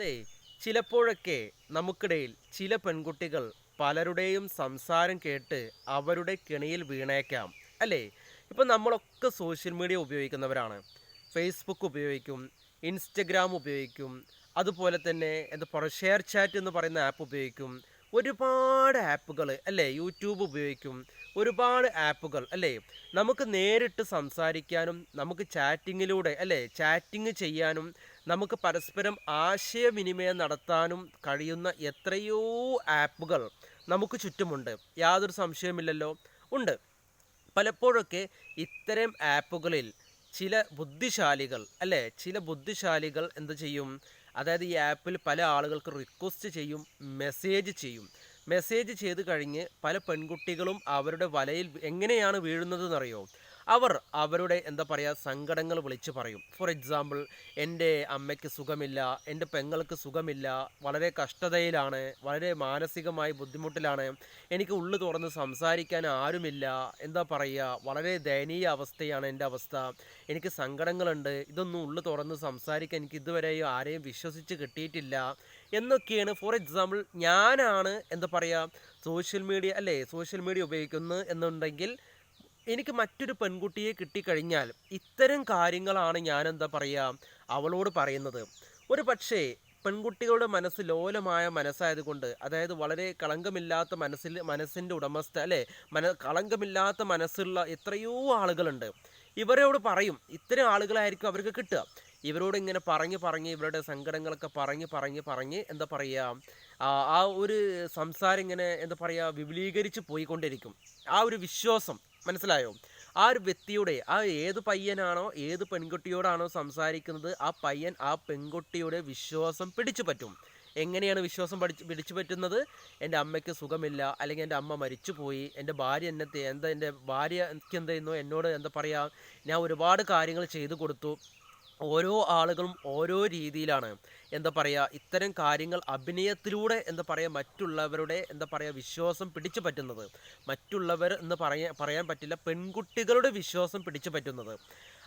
അതെ, ചിലപ്പോഴൊക്കെ നമുക്കിടയിൽ ചില പെൺകുട്ടികൾ പലരുടെയും സംസാരം കേട്ട് അവരുടെ കെണിയിൽ വീണേക്കാം. അല്ലേ? ഇപ്പം നമ്മളൊക്കെ സോഷ്യൽ മീഡിയ ഉപയോഗിക്കുന്നവരാണ്. ഫേസ്ബുക്ക് ഉപയോഗിക്കും, ഇൻസ്റ്റഗ്രാം ഉപയോഗിക്കും, അതുപോലെ തന്നെ എന്താ പറയുക ഷെയർ ചാറ്റ് എന്ന് പറയുന്ന ആപ്പ് ഉപയോഗിക്കും. ഒരുപാട് ആപ്പുകൾ അല്ലേ? യൂട്യൂബ് ഉപയോഗിക്കും. ഒരുപാട് ആപ്പുകൾ അല്ലേ? നമുക്ക് നേരിട്ട് സംസാരിക്കാനും നമുക്ക് ചാറ്റിങ്ങിലൂടെ അല്ലേ? ചാറ്റിങ് ചെയ്യാനും നമുക്ക് പരസ്പരം ആശയവിനിമയം നടത്താനും കഴിയുന്ന എത്രയോ ആപ്പുകൾ നമുക്ക് ചുറ്റുമുണ്ട്. യാതൊരു സംശയവുമില്ലല്ലോ. ഉണ്ട്. പലപ്പോഴൊക്കെ ഇത്തരം ആപ്പുകളിൽ ചില ബുദ്ധിശാലികൾ അല്ലേ? ചില ബുദ്ധിശാലികൾ എന്ത് ചെയ്യും? അതായത് ഈ ആപ്പിൽ പല ആളുകൾക്ക് റിക്വസ്റ്റ് ചെയ്യും, മെസ്സേജ് ചെയ്യും. മെസ്സേജ് ചെയ്ത് കഴിഞ്ഞ് പല പെൺകുട്ടികളും അവരുടെ വലയിൽ എങ്ങനെയാണ് വീഴുന്നതെന്നറിയോ? അവർ അവരുടെ എന്താ പറയുക സങ്കടങ്ങൾ വിളിച്ചു പറയും. ഫോർ എക്സാമ്പിൾ, എൻ്റെ അമ്മയ്ക്ക് സുഖമില്ല, എൻ്റെ പെങ്ങൾക്ക് സുഖമില്ല, വളരെ കഷ്ടതയിലാണ്, വളരെ മാനസികമായി ബുദ്ധിമുട്ടിലാണ്, എനിക്ക് ഉള്ളു തുറന്ന് സംസാരിക്കാൻ ആരുമില്ല, എന്താ പറയുക വളരെ ദയനീയ അവസ്ഥയാണ് എൻ്റെ അവസ്ഥ, എനിക്ക് സങ്കടങ്ങളുണ്ട്, ഇതൊന്നും ഉള്ളു തുറന്ന് സംസാരിക്കാൻ എനിക്ക് ഇതുവരെയും ആരെയും വിശ്വസിച്ച് കിട്ടിയിട്ടില്ല എന്നൊക്കെയാണ്. ഫോർ എക്സാമ്പിൾ, ഞാനാണ് എന്താ പറയുക സോഷ്യൽ മീഡിയ അല്ലേ സോഷ്യൽ മീഡിയ ഉപയോഗിക്കുന്നു എന്നുണ്ടെങ്കിൽ എനിക്ക് മറ്റൊരു പെൺകുട്ടിയെ കിട്ടിക്കഴിഞ്ഞാൽ ഇത്തരം കാര്യങ്ങളാണ് ഞാൻ എന്താ പറയുക അവളോട് പറയുന്നത്. ഒരു പക്ഷേ പെൺകുട്ടികളുടെ മനസ്സ് ലോലമായ മനസ്സായതുകൊണ്ട്, അതായത് വളരെ കളങ്കമില്ലാത്ത മനസ്സിൻ്റെ ഉടമസ്ഥ അല്ലേ, കളങ്കമില്ലാത്ത മനസ്സുള്ള എത്രയോ ആളുകളുണ്ട്. ഇവരോട് പറയും, ഇത്തരം ആളുകളായിരിക്കും അവർക്ക് കിട്ടുക. ഇവരോട് ഇങ്ങനെ പറഞ്ഞ് പറഞ്ഞ് ഇവരുടെ സങ്കടങ്ങളൊക്കെ പറഞ്ഞ് പറഞ്ഞ് പറഞ്ഞ് എന്താ പറയുക ആ ഒരു സംസാരം ഇങ്ങനെ എന്താ പറയുക വിപുലീകരിച്ച് പോയിക്കൊണ്ടിരിക്കും. ആ ഒരു വിശ്വാസം മനസ്സിലായോ? ആ ഒരു വ്യക്തിയുടെ ഏത് പയ്യനാണോ ഏത് പെൺകുട്ടിയോടാണോ സംസാരിക്കുന്നത് ആ പയ്യൻ ആ പെൺകുട്ടിയുടെ വിശ്വാസം പിടിച്ചു പറ്റും. എങ്ങനെയാണ് വിശ്വാസം പിടിച്ചു പറ്റുന്നത്? എൻ്റെ അമ്മയ്ക്ക് സുഖമില്ല, അല്ലെങ്കിൽ എൻ്റെ അമ്മ മരിച്ചുപോയി, എൻ്റെ ഭാര്യ എൻ്റെ ഭാര്യ എനിക്ക് എന്ത് ചെയ്യുന്നു എന്നോട് എന്താ പറയുക ഞാൻ ഒരുപാട് കാര്യങ്ങൾ ചെയ്തു കൊടുത്തു. ഓരോ ആളുകളും ഓരോ രീതിയിലാണ് എന്താ പറയുക ഇത്തരം കാര്യങ്ങൾ അഭിനയത്തിലൂടെ എന്താ പറയുക മറ്റുള്ളവരുടെ എന്താ പറയുക വിശ്വാസം പിടിച്ചു പറ്റുന്നത്. മറ്റുള്ളവർ എന്ന് പറയാൻ പറ്റില്ല, പെൺകുട്ടികളുടെ വിശ്വാസം പിടിച്ചു പറ്റുന്നത്.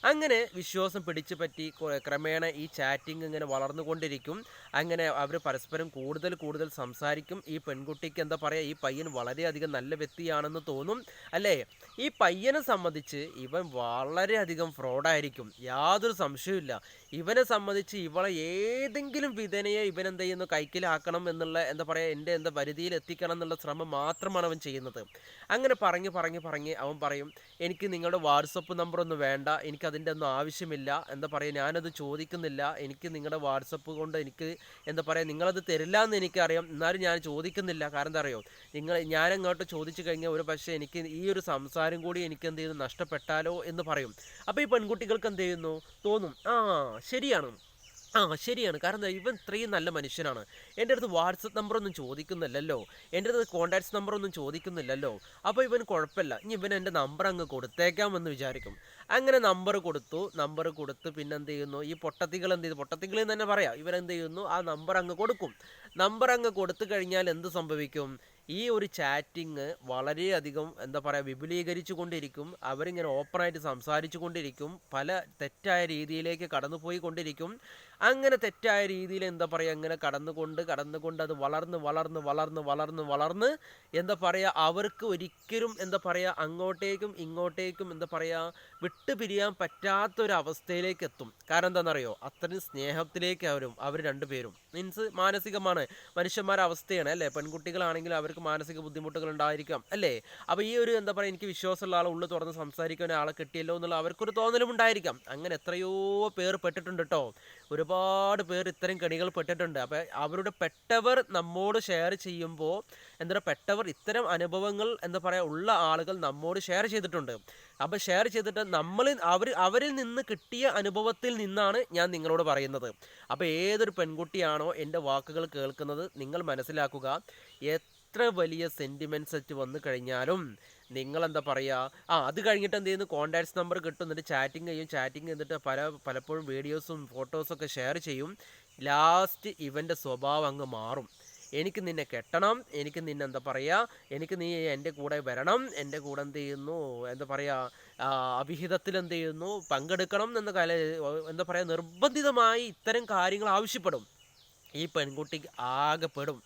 അങ്ങനെ വിശ്വാസം പിടിച്ചു പറ്റി ക്രമേണ ഈ ചാറ്റിംഗ് ഇങ്ങനെ വളർന്നുകൊണ്ടിരിക്കും. അങ്ങനെ അവർ പരസ്പരം കൂടുതൽ കൂടുതൽ സംസാരിക്കും. ഈ പെൺകുട്ടിക്ക് എന്താ പറയുക ഈ പയ്യൻ വളരെയധികം നല്ല വ്യക്തിയാണെന്ന് തോന്നും അല്ലേ? ഈ പയ്യനെ സംബന്ധിച്ച് ഇവൻ വളരെയധികം ഫ്രോഡായിരിക്കും, യാതൊരു സംശയവുമില്ല. ഇവനെ സംബന്ധിച്ച് ഇവളെ ഏതെങ്കിലും വിധനയെ ഇവൻ എന്ത് ചെയ്യുന്നു കൈക്കലാക്കണം എന്നുള്ള എന്താ പറയുക എന്താ പരിധിയിൽ എത്തിക്കണം എന്നുള്ള ശ്രമം മാത്രമാണ് അവൻ ചെയ്യുന്നത്. അങ്ങനെ പറഞ്ഞ് പറഞ്ഞ് പറഞ്ഞ് അവൻ പറയും, എനിക്ക് നിങ്ങളുടെ വാട്സപ്പ് നമ്പറൊന്നും വേണ്ട, എനിക്ക് അതിൻ്റെ ഒന്നും ആവശ്യമില്ല, എന്താ പറയുക ഞാനത് ചോദിക്കുന്നില്ല, എനിക്ക് നിങ്ങളുടെ വാട്സപ്പ് കൊണ്ട് എനിക്ക് എന്താ പറയുക നിങ്ങളത് തരില്ല എന്ന് എനിക്കറിയാം, എന്നാലും ഞാൻ ചോദിക്കുന്നില്ല. കാരണം എന്താ അറിയോ, ഞാനങ്ങോട്ട് ചോദിച്ചു കഴിഞ്ഞാൽ ഒരു പക്ഷേ എനിക്ക് ഈ ഒരു സംസാരം കൂടി എനിക്ക് എന്ത് ചെയ്യുന്നു നഷ്ടപ്പെട്ടാലോ എന്ന് പറയും. അപ്പോൾ ഈ പെൺകുട്ടികൾക്ക് എന്ത് ചെയ്യുന്നു തോന്നും, ശരിയാണ് ശരിയാണ്. കാരണം എന്താ, ഇവൻ ഇത്രയും നല്ല മനുഷ്യനാണ്, എൻ്റെ അടുത്ത് വാട്സപ്പ് നമ്പറൊന്നും ചോദിക്കുന്നില്ലല്ലോ, എൻ്റെ അടുത്ത് കോൺടാക്ട്സ് നമ്പറൊന്നും ചോദിക്കുന്നില്ലല്ലോ, അപ്പോൾ ഇവൻ കുഴപ്പമില്ല, ഇനി ഇവൻ എൻ്റെ നമ്പർ അങ്ങ് കൊടുത്തേക്കാമെന്ന് വിചാരിക്കും. അങ്ങനെ നമ്പർ കൊടുത്ത് പിന്നെ എന്ത് ചെയ്യുന്നു ഈ പൊട്ടത്തികൾ എന്ത് ചെയ്തു, പൊട്ടത്തികൾ എന്ന് തന്നെ പറയാം, ഇവരെന്ത് ചെയ്യുന്നു ആ നമ്പർ അങ്ങ് കൊടുക്കും. നമ്പർ അങ്ങ് കൊടുത്തു കഴിഞ്ഞാൽ എന്ത് സംഭവിക്കും? ഈ ഒരു ചാറ്റിങ് വളരെയധികം എന്താ പറയുക വിപുലീകരിച്ചു കൊണ്ടിരിക്കും. അവരിങ്ങനെ ഓപ്പണായിട്ട് സംസാരിച്ചു കൊണ്ടിരിക്കും, പല തെറ്റായ രീതിയിലേക്ക് കടന്നു കൊണ്ടിരിക്കും. അങ്ങനെ തെറ്റായ രീതിയിൽ എന്താ പറയുക ഇങ്ങനെ കടന്നുകൊണ്ട് അത് വളർന്ന് വളർന്ന് വളർന്ന് വളർന്ന് വളർന്ന് എന്താ പറയുക അവർക്ക് ഒരിക്കലും എന്താ പറയുക അങ്ങോട്ടേക്കും ഇങ്ങോട്ടേക്കും എന്താ പറയുക വിട്ടുപിരിയാൻ പറ്റാത്തൊരവസ്ഥയിലേക്ക് എത്തും. കാരണം എന്താണെന്നറിയോ, അത്രയും സ്നേഹത്തിലേക്ക് അവർ രണ്ടുപേരും മീൻസ് മാനസികമാണ് മനുഷ്യന്മാരുടെ അവസ്ഥയാണ് അല്ലേ. പെൺകുട്ടികളാണെങ്കിൽ അവർക്ക് മാനസിക ബുദ്ധിമുട്ടുകൾ ഉണ്ടായിരിക്കാം അല്ലേ. അപ്പോൾ ഈ ഒരു എന്താ പറയുക എനിക്ക് വിശ്വാസമുള്ള ആളെ ഉള്ളിൽ തുറന്ന് സംസാരിക്കാൻ ആളെ കിട്ടിയല്ലോ എന്നുള്ള അവർക്കൊരു തോന്നലും ഉണ്ടായിരിക്കാം. അങ്ങനെ എത്രയോ പേർ പെട്ടിട്ടുണ്ട് കേട്ടോ, ഒരുപാട് പേർ ഇത്തരം കെണികൾ പെട്ടിട്ടുണ്ട്. അപ്പോൾ അവരുടെ പെട്ടവർ നമ്മോട് ഷെയർ ചെയ്യുമ്പോൾ എന്താ പെട്ടവർ ഇത്തരം അനുഭവങ്ങൾ എന്താ പറയുക ഉള്ള ആളുകൾ നമ്മോട് ഷെയർ ചെയ്തിട്ടുണ്ട്. അപ്പോൾ ഷെയർ ചെയ്തിട്ട് അവരിൽ നിന്ന് കിട്ടിയ അനുഭവത്തിൽ നിന്നാണ് ഞാൻ നിങ്ങളോട് പറയുന്നത്. അപ്പോൾ ഏതൊരു പെൺകുട്ടിയാണോ എൻ്റെ വാക്കുകൾ കേൾക്കുന്നത് നിങ്ങൾ മനസ്സിലാക്കുക, എത്ര വലിയ സെൻറ്റിമെൻറ്റ്സ് വെച്ച് വന്നു കഴിഞ്ഞാലും നിങ്ങളെന്താ പറയുക അത് കഴിഞ്ഞിട്ട് എന്ത് ചെയ്യുന്നു കോൺടാക്ട്സ് നമ്പർ കിട്ടും, എന്നിട്ട് ചാറ്റിങ് ചെയ്തിട്ട് പലപ്പോഴും വീഡിയോസും ഫോട്ടോസൊക്കെ ഷെയർ ചെയ്യും. ലാസ്റ്റ് ഇവൻ്റെ സ്വഭാവം അങ്ങ് മാറും. എനിക്ക് നിന്നെ കെട്ടണം, എനിക്ക് നിന്നെ എന്താ പറയുക എനിക്ക് നീ എൻ്റെ കൂടെ വരണം, എൻ്റെ കൂടെ എന്ത് ചെയ്യുന്നു എന്താ പറയുക അവിഹിതത്തിൽ എന്ത് ചെയ്യുന്നു പങ്കെടുക്കണം എന്ന എന്താ പറയുക നിർബന്ധിതമായി ഇത്തരം കാര്യങ്ങൾ ആവശ്യപ്പെടും. ഈ പെൺകുട്ടിക്ക് ആകെ പെടും.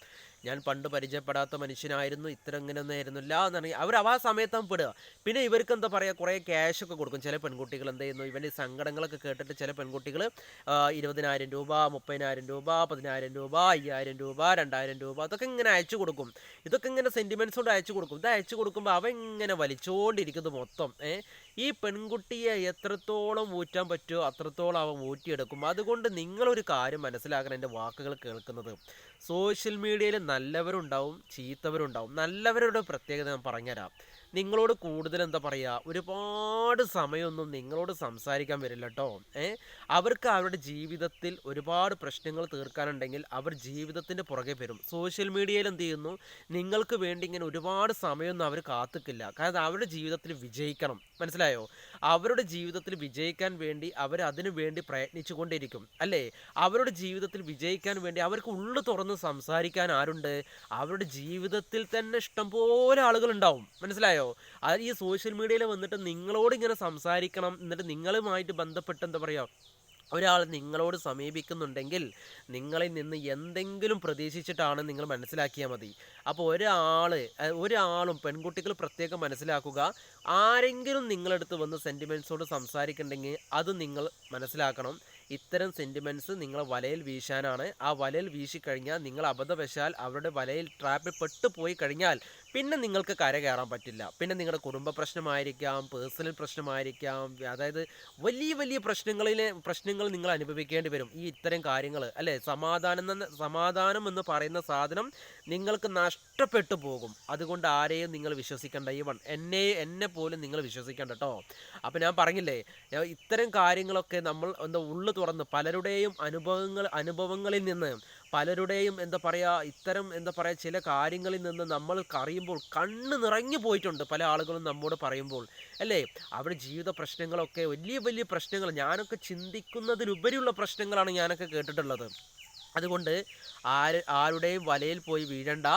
ഞാൻ പണ്ട് പരിചയപ്പെടാത്ത മനുഷ്യനായിരുന്നു, ഇത്ര ഇങ്ങനെയൊന്നും ആയിരുന്നില്ല എന്നാണ് അവർ ആ സമയത്താകും പെടുക. പിന്നെ ഇവർക്ക് എന്താ പറയുക, കുറേ ക്യാഷൊക്കെ കൊടുക്കും. ചില പെൺകുട്ടികൾ എന്ത് ചെയ്യുന്നു, ഇവൻ്റെ സങ്കടങ്ങളൊക്കെ കേട്ടിട്ട് ചില പെൺകുട്ടികൾ 20,000 രൂപ, 30,000 രൂപ, 10,000 രൂപ, 5,000 രൂപ, 2,000 രൂപ അതൊക്കെ ഇങ്ങനെ അയച്ചു കൊടുക്കും. ഇതൊക്കെ ഇങ്ങനെ സെൻറ്റിമെൻറ്റ്സ് കൊണ്ട് അയച്ചു കൊടുക്കും. ഇത് അയച്ചു കൊടുക്കുമ്പോൾ അവൻ ഇങ്ങനെ വലിച്ചുകൊണ്ടിരിക്കുന്നത് മൊത്തം ഈ പെൺകുട്ടിയെ എത്രത്തോളം ഊറ്റാൻ പറ്റുമോ അത്രത്തോളം അവൻ ഊറ്റിയെടുക്കും. അതുകൊണ്ട് നിങ്ങളൊരു കാര്യം മനസ്സിലാക്കണം, എൻ്റെ വാക്കുകൾ കേൾക്കുന്നത്. സോഷ്യൽ മീഡിയയിൽ നല്ലവരുണ്ടാവും, ചീത്തവരുണ്ടാവും. നല്ലവരുടെ പ്രത്യേകത ഞാൻ പറഞ്ഞുതരാം. നിങ്ങളോട് കൂടുതൽ എന്താ പറയുക, ഒരുപാട് സമയമൊന്നും നിങ്ങളോട് സംസാരിക്കാൻ വരില്ല കേട്ടോ. അവർക്ക് അവരുടെ ജീവിതത്തിൽ ഒരുപാട് പ്രശ്നങ്ങൾ തീർക്കാനുണ്ടെങ്കിൽ അവർ ജീവിതത്തിൻ്റെ പുറകെ വരും. സോഷ്യൽ മീഡിയയിൽ എന്ത് ചെയ്യുന്നു, നിങ്ങൾക്ക് വേണ്ടി ഇങ്ങനെ ഒരുപാട് സമയമൊന്നും അവർ കാത്തിക്കില്ല. കാരണം അവരുടെ ജീവിതത്തിൽ വിജയിക്കണം, മനസ്സിലായോ? അവരുടെ ജീവിതത്തിൽ വിജയിക്കാൻ വേണ്ടി അവർ അതിനു വേണ്ടി പ്രയത്നിച്ചു കൊണ്ടിരിക്കും, അല്ലേ? അവരുടെ ജീവിതത്തിൽ വിജയിക്കാൻ വേണ്ടി അവർക്ക് ഉള്ളു തുറന്ന് സംസാരിക്കാൻ ആരുണ്ട്? അവരുടെ ജീവിതത്തിൽ തന്നെ ഇഷ്ടംപോലെ ആളുകളുണ്ടാവും, മനസ്സിലായോ? ഈ സോഷ്യൽ മീഡിയയിൽ വന്നിട്ട് നിങ്ങളോട് ഇങ്ങനെ സംസാരിക്കണം, എന്നിട്ട് നിങ്ങളുമായിട്ട് ബന്ധപ്പെട്ട് എന്താ പറയുക, ഒരാൾ നിങ്ങളോട് സമീപിക്കുന്നുണ്ടെങ്കിൽ നിങ്ങളിൽ നിന്ന് എന്തെങ്കിലും പ്രതീക്ഷിച്ചിട്ടാണ് നിങ്ങൾ മനസ്സിലാക്കിയാൽ മതി. അപ്പോൾ ഒരാളും പെൺകുട്ടികൾ പ്രത്യേകം മനസ്സിലാക്കുക, ആരെങ്കിലും നിങ്ങളടുത്ത് വന്ന് സെൻറ്റിമെൻറ്റ്സോട് സംസാരിക്കുന്നുണ്ടെങ്കിൽ അത് നിങ്ങൾ മനസ്സിലാക്കണം, ഇത്തരം സെൻറ്റിമെൻറ്റ്സ് നിങ്ങളെ വലയിൽ വീശാനാണ്. ആ വലയിൽ വീശിക്കഴിഞ്ഞാൽ നിങ്ങൾ അബദ്ധവശാൽ അവരുടെ വലയിൽ ട്രാപ്പിൽ പെട്ടുപോയി കഴിഞ്ഞാൽ പിന്നെ നിങ്ങൾക്ക് കര കയറാൻ പറ്റില്ല. പിന്നെ നിങ്ങളുടെ കുടുംബ പ്രശ്നമായിരിക്കാം, പേഴ്സണൽ പ്രശ്നമായിരിക്കാം, അതായത് വലിയ വലിയ പ്രശ്നങ്ങൾ നിങ്ങൾ അനുഭവിക്കേണ്ടി വരും ഈ ഇത്തരം കാര്യങ്ങൾ, അല്ലേ? സമാധാനം എന്ന് പറയുന്ന സാധനം നിങ്ങൾക്ക് നഷ്ടപ്പെട്ടു പോകും. അതുകൊണ്ട് ആരെയും നിങ്ങൾ വിശ്വസിക്കേണ്ട, എന്നെ പോലും നിങ്ങൾ വിശ്വസിക്കേണ്ട കേട്ടോ. അപ്പം ഞാൻ പറഞ്ഞില്ലേ, ഇത്തരം കാര്യങ്ങളൊക്കെ നമ്മൾ ഉള്ളു തുറന്ന് പലരുടെയും അനുഭവങ്ങളിൽ നിന്ന്, പലരുടെയും എന്താ പറയുക, ഇത്തരം എന്താ പറയുക ചില കാര്യങ്ങളിൽ നിന്ന് നമ്മൾ അറിയുമ്പോൾ കണ്ണ് നിറഞ്ഞു പോയിട്ടുണ്ട് പല ആളുകളും നമ്മോട് പറയുമ്പോൾ, അല്ലേ? അവരുടെ ജീവിത പ്രശ്നങ്ങളൊക്കെ വലിയ വലിയ പ്രശ്നങ്ങൾ, ഞാനൊക്കെ ചിന്തിക്കുന്നതിലുപരിയുള്ള പ്രശ്നങ്ങളാണ് ഞാനൊക്കെ കേട്ടിട്ടുള്ളത്. അതുകൊണ്ട് ആരുടെയും വലയിൽ പോയി വീഴണ്ട,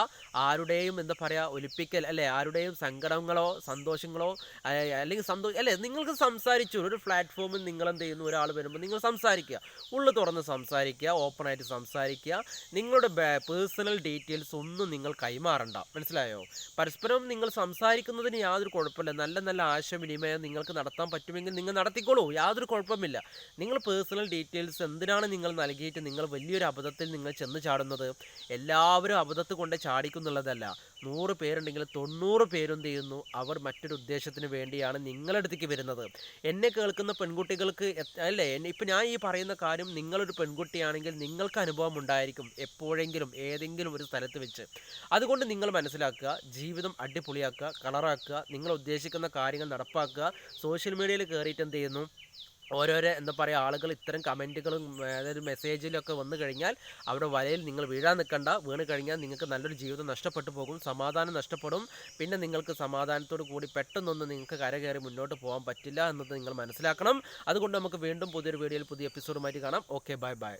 ആരുടെയും എന്താ പറയുക ഒലിപ്പിക്കൽ, അല്ലേ? ആരുടെയും സങ്കടങ്ങളോ സന്തോഷങ്ങളോ അല്ലെങ്കിൽ അല്ലേ, നിങ്ങൾക്ക് സംസാരിച്ചു ഒരു പ്ലാറ്റ്ഫോമിൽ നിങ്ങൾ എന്ത് ചെയ്യുന്നു, ഒരാൾ വരുമ്പോൾ നിങ്ങൾ സംസാരിക്കുക, ഉള്ളു തുറന്ന് സംസാരിക്കുക, ഓപ്പണായിട്ട് സംസാരിക്കുക. നിങ്ങളുടെ പേഴ്സണൽ ഡീറ്റെയിൽസ് ഒന്നും നിങ്ങൾ കൈമാറണ്ട, മനസ്സിലായോ? പരസ്പരം നിങ്ങൾ സംസാരിക്കുന്നതിന് യാതൊരു കുഴപ്പമില്ല. നല്ല നല്ല ആശയവിനിമയം നിങ്ങൾക്ക് നടത്താൻ പറ്റുമെങ്കിൽ നിങ്ങൾ നടത്തിക്കോളൂ, യാതൊരു കുഴപ്പമില്ല. നിങ്ങൾ പേഴ്സണൽ ഡീറ്റെയിൽസ് എന്തിനാണ് നിങ്ങൾ നൽകിയിട്ട് നിങ്ങൾ വലിയൊരു അബദ്ധത്തിൽ നിങ്ങൾ ചെന്ന് ചാടുന്നത്? എല്ലാവരും അബദ്ധത്ത് കൊണ്ട് ചാടിക്കുന്നുള്ളതല്ല. 100 പേരുണ്ടെങ്കിൽ 90 പേരും ചെയ്യുന്നു, അവർ മറ്റൊരു ഉദ്ദേശത്തിന് വേണ്ടിയാണ് നിങ്ങളുടെ അടുത്തേക്ക് വരുന്നത്. എന്നെ കേൾക്കുന്ന പെൺകുട്ടികൾക്ക് അല്ലേ, ഇപ്പം ഞാൻ ഈ പറയുന്ന കാര്യം നിങ്ങളൊരു പെൺകുട്ടിയാണെങ്കിൽ നിങ്ങൾക്ക് അനുഭവം ഉണ്ടായിരിക്കും എപ്പോഴെങ്കിലും ഏതെങ്കിലും ഒരു സ്ഥലത്ത് വെച്ച്. അതുകൊണ്ട് നിങ്ങൾ മനസ്സിലാക്കുക, ജീവിതം അടിപൊളിയാക്കുക, കളറാക്കുക, നിങ്ങൾ ഉദ്ദേശിക്കുന്ന കാര്യങ്ങൾ നടപ്പാക്കുക. സോഷ്യൽ മീഡിയയിൽ കയറിയിട്ട് എന്ത് ചെയ്യുന്നു, ഓരോരോ എന്താ പറയുക ആളുകൾ ഇത്തരം കമൻറ്റുകളും അതായത് മെസ്സേജിലൊക്കെ വന്നു കഴിഞ്ഞാൽ അവിടെ വലയിൽ നിങ്ങൾ വീഴാൻ നിൽക്കണ്ട. വീണ് കഴിഞ്ഞാൽ നിങ്ങൾക്ക് നല്ലൊരു ജീവിതം നഷ്ടപ്പെട്ടു പോകും, സമാധാനം നഷ്ടപ്പെടും. പിന്നെ നിങ്ങൾക്ക് സമാധാനത്തോടു കൂടി പെട്ടെന്നൊന്നും നിങ്ങൾക്ക് കരകയറി മുന്നോട്ട് പോകാൻ പറ്റില്ല എന്നത് നിങ്ങൾ മനസ്സിലാക്കണം. അതുകൊണ്ട് നമുക്ക് വീണ്ടും പുതിയൊരു വീഡിയോയിൽ പുതിയ എപ്പിസോഡുമായിട്ട് കാണാം. Okay, bye bye.